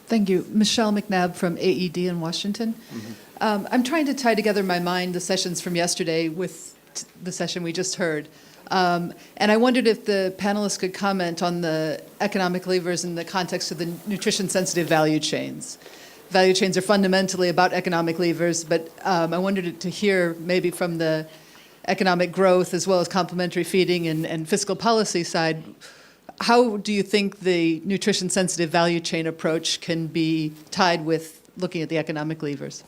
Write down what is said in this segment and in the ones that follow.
Thank you. Michelle McNabb from AED in Washington. I'm trying to tie together in my mind the sessions from yesterday with the session we just heard. And I wondered if the panelists could comment on the economic levers in the context of the nutrition-sensitive value chains. Value chains are fundamentally about economic levers, but I wanted to hear maybe from the economic growth as well as complementary feeding and fiscal policy side, how do you think the nutrition-sensitive value chain approach can be tied with looking at the economic levers?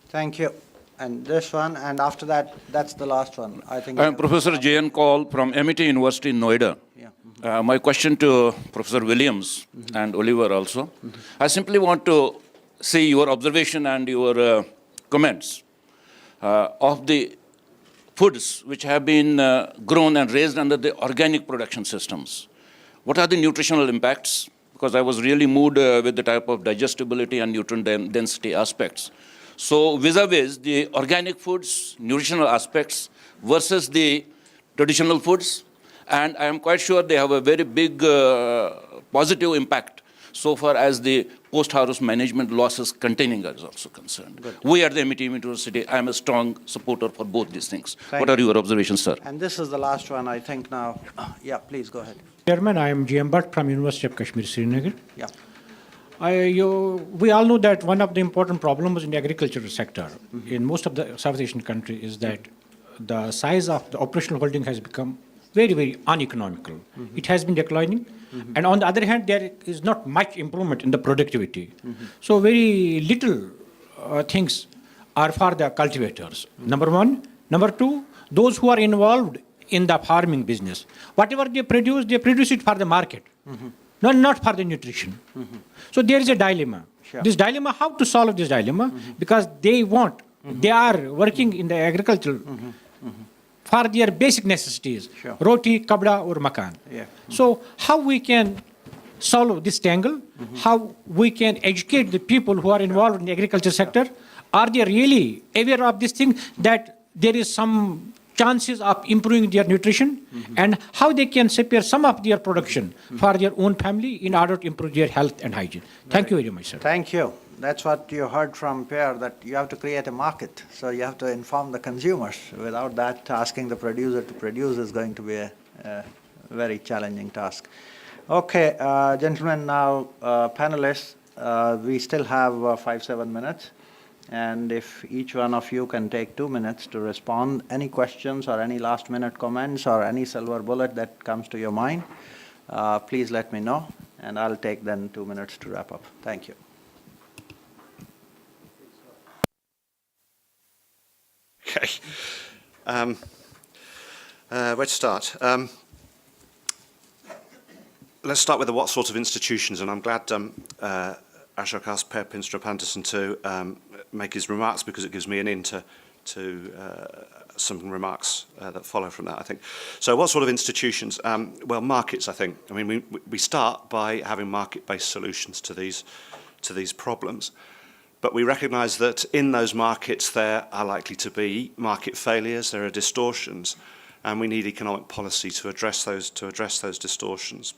Thank you. And this one, and after that, that's the last one. I think. I'm Professor J.N. Kaul from MIT University in Noida. Yeah. My question to Professor Williams and Oliver also. I simply want to see your observation and your comments of the foods which have been grown and raised under the organic production systems. What are the nutritional impacts? Because I was really moved with the type of digestibility and nutrient density aspects. So vis-a-vis the organic foods, nutritional aspects versus the traditional foods, and I am quite sure they have a very big positive impact so far as the post-harvest management losses containing is also concerned. Good. We at the MIT University, I am a strong supporter for both these things. Thank What are your observations, sir? And this is the last one, I think now. Yeah, please go ahead. Chairman, I am G.M. Bhatt from University of Kashmir, Srinagar. Yeah. We all know that one of the important problems in the agricultural sector in most of the South Asian countries is that the size of the operational holding has become very, very uneconomical. It has been declining. And on the other hand, there is not much improvement in the productivity. So very little things are for the cultivators, number one. Number two, those who are involved in the farming business, whatever they produce it for the market, not for the nutrition. So there is a dilemma. Sure. This dilemma, how to solve this dilemma? Because they are working in the agriculture for their basic necessities, Sure. roti, kabda, or makan. Yeah. So how we can solve this tangle, how we can educate the people who are involved in the agriculture sector, are they really aware of this thing, that there is some chances of improving their nutrition, and how they can spare some of their production for their own family in order to improve their health and hygiene. Thank you very much, sir. Thank you. That's what you heard from Pierre, that you have to create a market. So you have to inform the consumers. Without that, asking the producer to produce is going to be a very challenging task. Okay, gentlemen, now panelists, we still have 5-7 minutes. And if each one of you can take 2 minutes to respond, any questions or any last-minute comments or any silver bullet that comes to your mind, please let me know, and I'll take then 2 minutes to wrap up. Thank you. Okay. Where to start? Let's start with the what sort of institutions, and I'm glad Ashok asked Per Pinstrup-Andersen to make his remarks, because it gives me an in to some remarks that follow from that, I think. So what sort of institutions? Well, markets, I think. I mean, we start by having market-based solutions to these problems. But we recognise that in those markets there are likely to be market failures, there are distortions, and we need economic policy to address those distortions.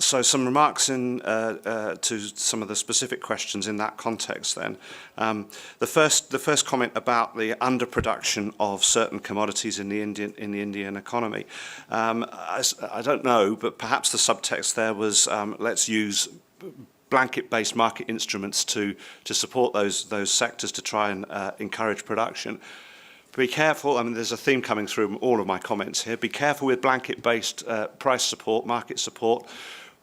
So some remarks to some of the specific questions in that context then. The first comment about the underproduction of certain commodities in the Indian economy. I don't know, but perhaps the subtext there was let's use blanket-based market instruments to support those sectors to try and encourage production. Be careful, I mean, there's a theme coming through in all of my comments here. Be careful with blanket-based price support, market support.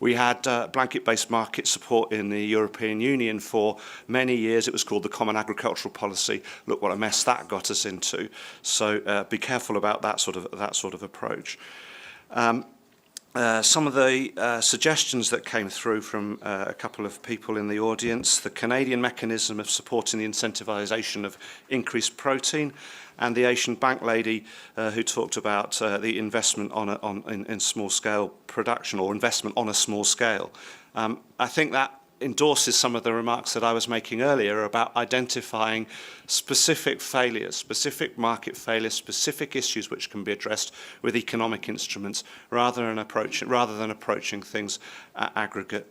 We had blanket-based market support in the European Union for many years. It was called the Common Agricultural Policy. Look what a mess that got us into. So be careful about that sort of approach. Some of the suggestions that came through from a couple of people in the audience, the Canadian mechanism of supporting the incentivization of increased protein, and the Asian bank lady who talked about the investment in small-scale production, or investment on a small scale. I think that endorses some of the remarks that I was making earlier about identifying specific failures, specific market failures, specific issues which can be addressed with economic instruments rather than approaching things at aggregate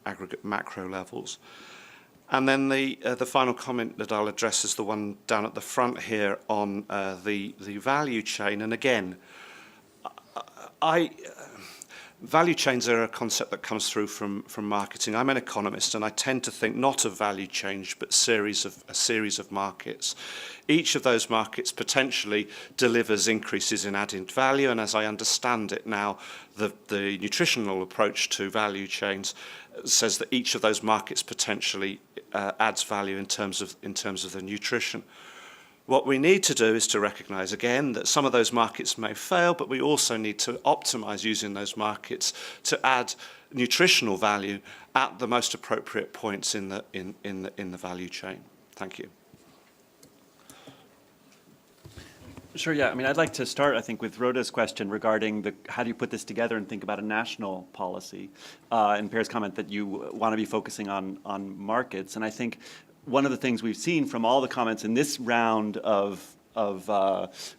aggregate macro levels. And then the final comment that I'll address is the one down at the front here on the value chain. And again, value chains are a concept that comes through from marketing. I'm an economist, and I tend to think not of value change, but a series of markets. Each of those markets potentially delivers increases in added value, and as I understand it now, the nutritional approach to value chains says that each of those markets potentially adds value in terms of the nutrition. What we need to do is to recognise again that some of those markets may fail, but we also need to optimise using those markets to add nutritional value at the most appropriate points in the value chain. Thank you. Sure, yeah. I mean, I'd like to start, I think, with Rhoda's question regarding how do you put this together and think about a national policy, and Per's comment that you want to be focusing on markets. And I think one of the things we've seen from all the comments in this round of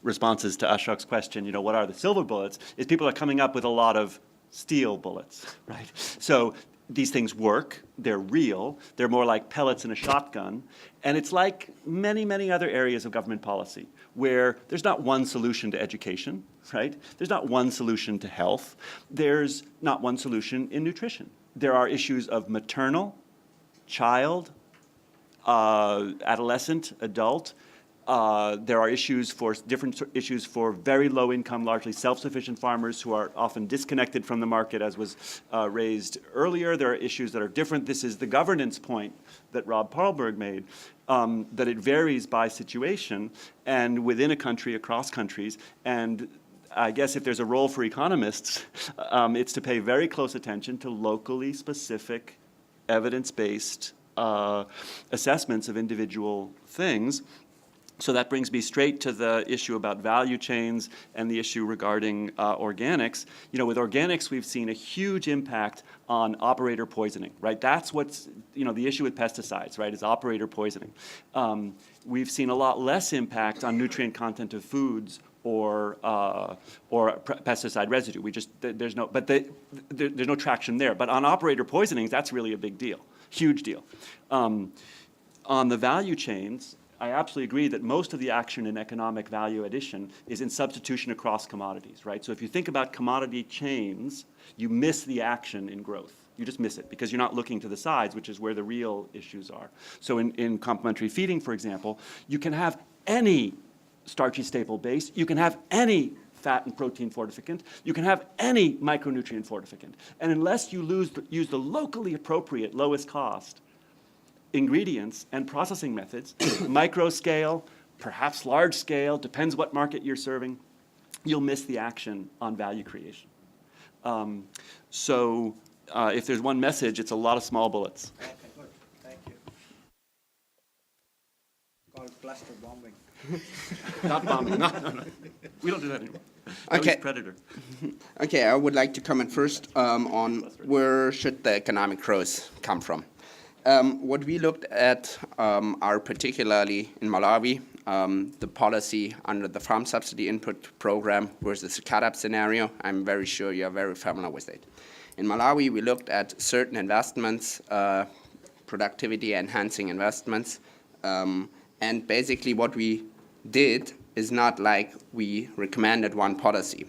responses to Ashok's question, you know, what are the silver bullets, is people are coming up with a lot of steel bullets, right? So these things work, they're real, they're more like pellets in a shotgun, and it's like many, many other areas of government policy where there's not one solution to education, right? There's not one solution to health. There's not one solution in nutrition. There are issues of maternal, child, adolescent, adult. There are different issues for very low income, largely self-sufficient farmers who are often disconnected from the market, as was raised earlier. There are issues that are different. This is the governance point that Rob Paarlberg made, that it varies by situation and within a country, across countries. And I guess if there's a role for economists, it's to pay very close attention to locally specific, evidence-based assessments of individual things. So that brings me straight to the issue about value chains and the issue regarding organics. You know, with organics, we've seen a huge impact on operator poisoning, right? That's what's, you know, the issue with pesticides, right, is operator poisoning. We've seen a lot less impact on nutrient content of foods or pesticide residue. There's no traction there. But on operator poisonings, that's really a big deal, huge deal. On the value chains, I absolutely agree that most of the action in economic value addition is in substitution across commodities, right? So if you think about commodity chains, you miss the action in growth. You just miss it because you're not looking to the sides, which is where the real issues are. So in complementary feeding, for example, you can have any starchy staple base, you can have any fat and protein fortificant, you can have any micronutrient fortificant. And unless you use the locally appropriate lowest cost ingredients and processing methods, micro scale, perhaps large scale, depends what market you're serving, you'll miss the action on value creation. So if there's one message, it's a lot of small bullets. Okay, good. Thank you. Called cluster bombing. Not bombing, no. We don't do that anymore. Okay. Predator. Okay, I would like to comment first on where should the economic growth come from. What we looked at are particularly in Malawi, the policy under the Farm Subsidy Input Program versus the cut-up scenario. I'm very sure you're very familiar with it. In Malawi, we looked at certain investments, productivity-enhancing investments, and basically what we did is not like we recommended one policy.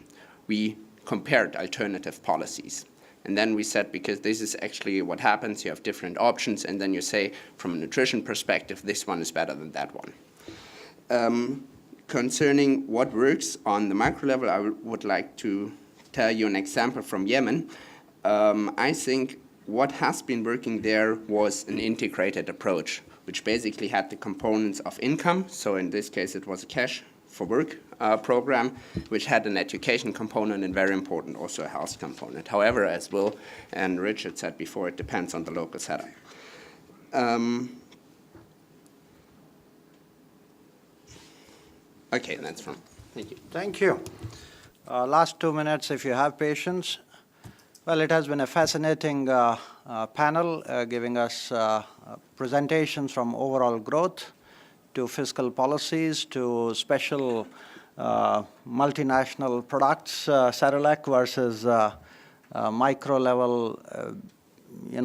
We compared alternative policies. And then we said, because this is actually what happens, you have different options, and then you say, from a nutrition perspective, this one is better than that one. Concerning what works on the micro level, I would like to tell you an example from Yemen. I think what has been working there was an integrated approach, which basically had the components of income. So in this case, it was a cash for work program, which had an education component and very important also a health component. However, as Will and Richard said before, it depends on the local setup. Okay, that's from. Thank you. Thank you. Last 2 minutes, if you have patience. Well, it has been a fascinating panel giving us presentations from overall growth to fiscal policies to special multinational products, Cerelac versus micro-level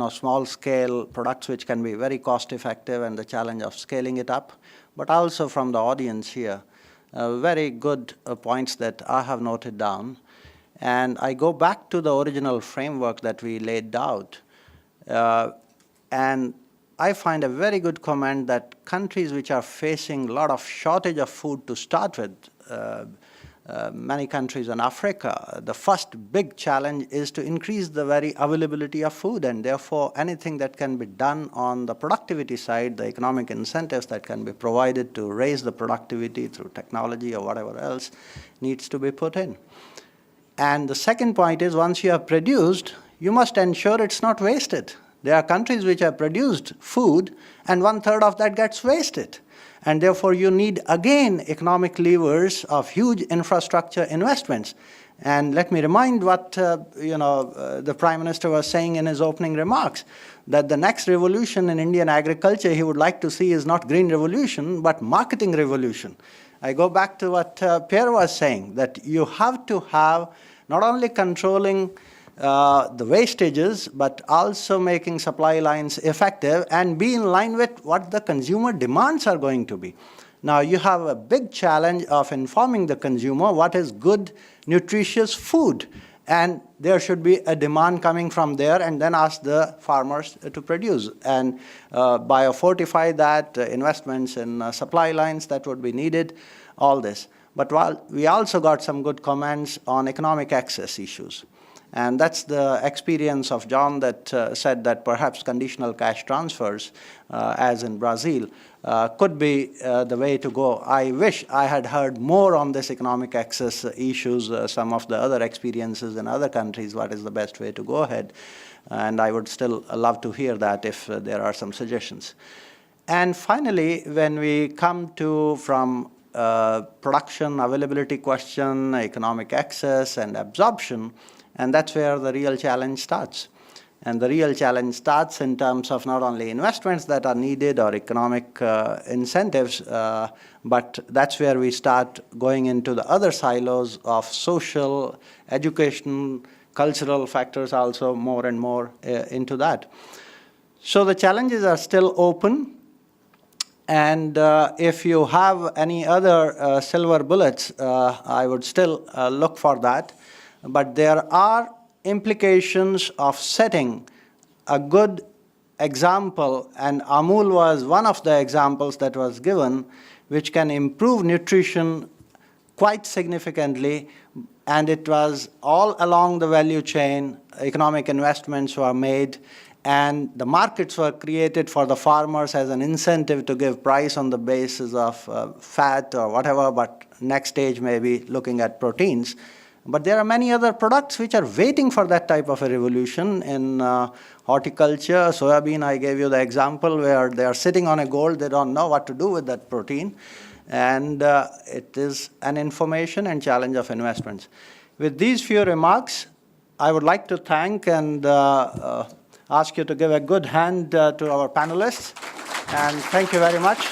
small-scale products which can be very cost-effective and the challenge of scaling it up, but also from the audience here. Very good points that I have noted down. And I go back to the original framework that we laid out. And I find a very good comment that countries which are facing a lot of shortage of food to start with, many countries in Africa, the first big challenge is to increase the very availability of food, and therefore anything that can be done on the productivity side, the economic incentives that can be provided to raise the productivity through technology or whatever else needs to be put in. And the second point is, once you have produced, you must ensure it's not wasted. There are countries which have produced food and 1/3 of that gets wasted. And therefore, you need, again, economic levers of huge infrastructure investments. And let me remind what the Prime Minister was saying in his opening remarks, that the next revolution in Indian agriculture he would like to see is not green revolution, but marketing revolution. I go back to what Pierre was saying, that you have to have not only controlling the wastages, but also making supply lines effective and be in line with what the consumer demands are going to be. Now, you have a big challenge of informing the consumer what is good, nutritious food. And there should be a demand coming from there, and then ask the farmers to produce. And biofortify that, investments in supply lines that would be needed, all this. But we also got some good comments on economic access issues. And that's the experience of John that said that perhaps conditional cash transfers, as in Brazil, could be the way to go. I wish I had heard more on this economic access issues, some of the other experiences in other countries, what is the best way to go ahead. And I would still love to hear that if there are some suggestions. And finally, when we come to from production, availability question, economic access, and absorption, and that's where the real challenge starts. And the real challenge starts in terms of not only investments that are needed or economic incentives, but that's where we start going into the other silos of social, education, cultural factors also more and more into that. So the challenges are still open. And if you have any other silver bullets, I would still look for that. But there are implications of setting a good example, and Amul was one of the examples that was given, which can improve nutrition quite significantly, and it was all along the value chain. Economic investments were made, and the markets were created for the farmers as an incentive to give price on the basis of fat or whatever, but next stage may be looking at proteins. But there are many other products which are waiting for that type of a revolution. In horticulture, soybean, I gave you the example where they are sitting on a gold, they don't know what to do with that protein. And it is an information and challenge of investments. With these few remarks, I would like to thank and ask you to give a good hand to our panelists. And thank you very much.